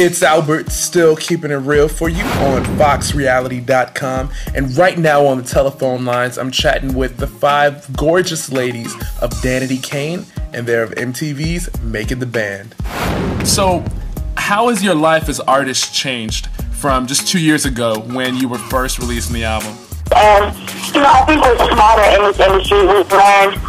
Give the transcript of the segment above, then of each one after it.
It's Albert, still keeping it real for you on foxreality.com. And right now on the telephone lines, I'm chatting with the 5 gorgeous ladies of Danity Kane, and they're of MTV's Making the Band. So, how has your life as artist changed from just 2 years ago when you were first releasing the album? I think we're smarter in this industry. We've learned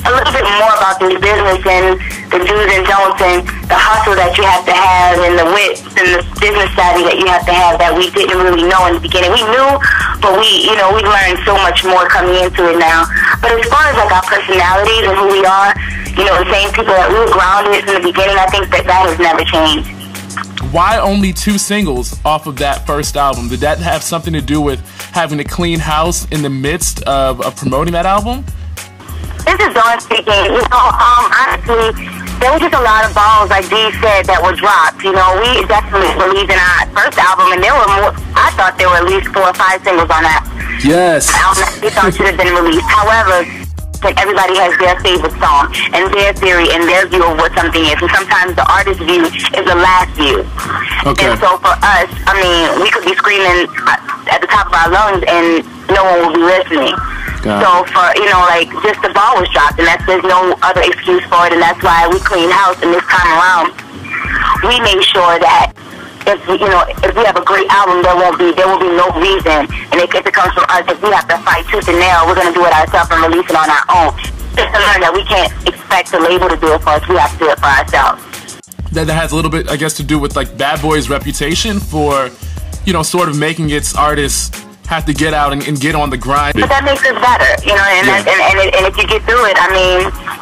a little bit more about this business and the do's and don'ts and the hustle that you have to have and the wit and the business savvy that you have to have that we didn't really know in the beginning. We knew, but we've learned so much more coming into it now. But as far as like our personalities and who we are, the same people that we were grounded in the beginning, I think that has never changed. Why only 2 singles off of that first album? Did that have something to do with having a clean house in the midst of promoting that album? This is Dawn speaking. Honestly, there was just a lot of balls, like Dee said, that were dropped. We definitely believed in our first album, and there were more. I thought there were at least 4 or 5 singles on that. Yes. Album that we thought should have been released. However, everybody has their favorite song and their theory and their view of what something is. And sometimes the artist's view is the last view. Okay. And so for us, we could be screaming at the top of our lungs and no one will be listening. So for, just the ball was dropped, and there's no other excuse for it, and that's why we cleaned house. And this time around, we made sure that if we have a great album, there will be no reason, and if it comes from us, if we have to fight tooth and nail, we're going to do it ourselves and release it on our own. Just to learn that we can't expect the label to do it for us, we have to do it for ourselves. That has a little bit, I guess, to do with like Bad Boy's reputation for, sort of making its artists have to get out and get on the grind. But that makes us better, and if you get through it,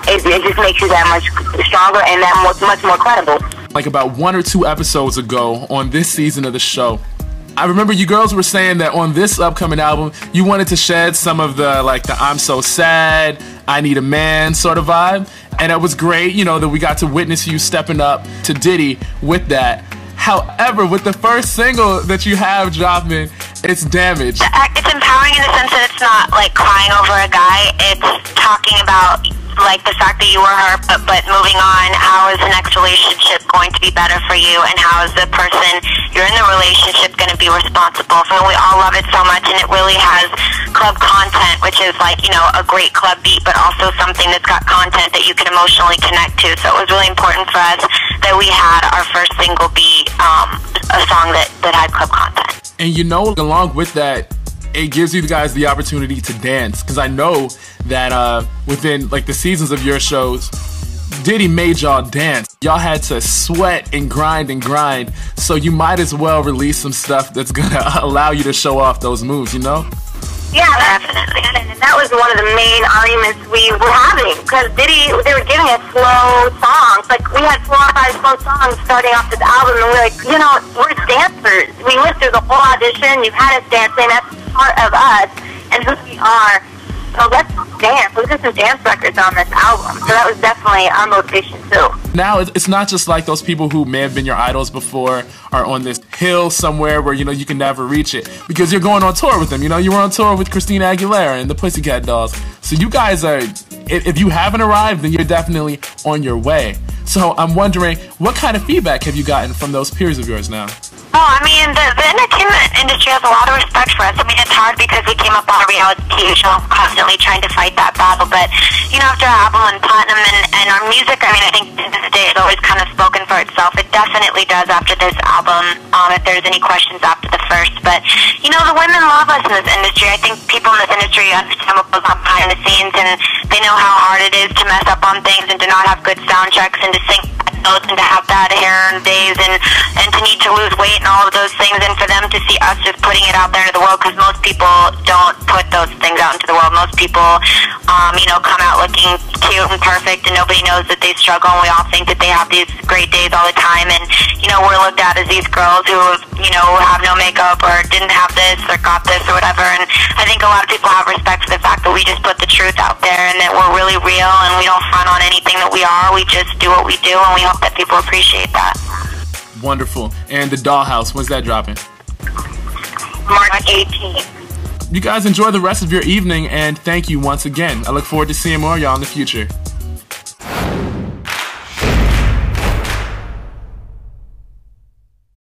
it just makes you that much stronger and that much more credible. Like about 1 or 2 episodes ago on this season of the show, I remember you girls were saying that on this upcoming album, you wanted to shed some of the I'm so sad, I need a man sort of vibe. And it was great, that we got to witness you stepping up to Diddy with that. However, with the first single that you have dropping, it's Damaged. It's empowering in the sense that it's not like crying over a guy. It's talking about like the fact that you were hurt, but moving on. How is the next relationship going to be better for you, and how is the person you're in the relationship going to be responsible for? We all love it so much, and it really has club content, which is like a great club beat, but also something that's got content that you can emotionally connect to. So it was really important for us that we had our first single be a song that had club content. And along with that, it gives you guys the opportunity to dance, because I know that within the seasons of your shows, Diddy made y'all dance. Y'all had to sweat and grind, so you might as well release some stuff that's gonna allow you to show off those moves, Yeah, definitely. And that was one of the main arguments we were having, because Diddy, they were giving us slow songs. Like, we had 4 or 5 slow songs starting off this album, and we're like, we're dancers. We went through the whole audition. You've had us dancing. That's part of us and who we are. So let's dance. Let's get some dance records on this album. So that was definitely our motivation, too. Now, it's not just like those people who may have been your idols before are on this hill somewhere where, you can never reach it, because you're going on tour with them. You were on tour with Christina Aguilera and the Pussycat Dolls. So you guys are, if you haven't arrived, then you're definitely on your way. So I'm wondering, what kind of feedback have you gotten from those peers of yours now? Oh, the entertainment industry has a lot of respect for us. It's hard because we came up on a reality TV show, constantly trying to fight that battle. But, after our album and platinum and our music, I think to this day it's always kind of spoken for itself. It definitely does after this album, if there's any questions after the first. But, the women love us in this industry. I think people in this industry understand what goes on behind the scenes, and they know how hard it is to mess up on things and to not have good sound checks and to sing notes and to have bad hair and days and to need to lose weight and all of those things, and for them to see us just putting it out there into the world, because most people don't put those things out into the world. Most people, come out looking cute and perfect, and nobody knows that they struggle, and we all think that they have these great days all the time, and, we're looked at as these girls who, have no makeup or didn't have this or got this or whatever, and I think a lot of people have respect for the fact that we just put the truth out there and that we're really real and we don't front on anything that we are. We just do what we do, and we hope that people appreciate that. Wonderful. And the Dollhouse, when's that dropping? March 18th. You guys enjoy the rest of your evening, and thank you once again. I look forward to seeing more of y'all in the future.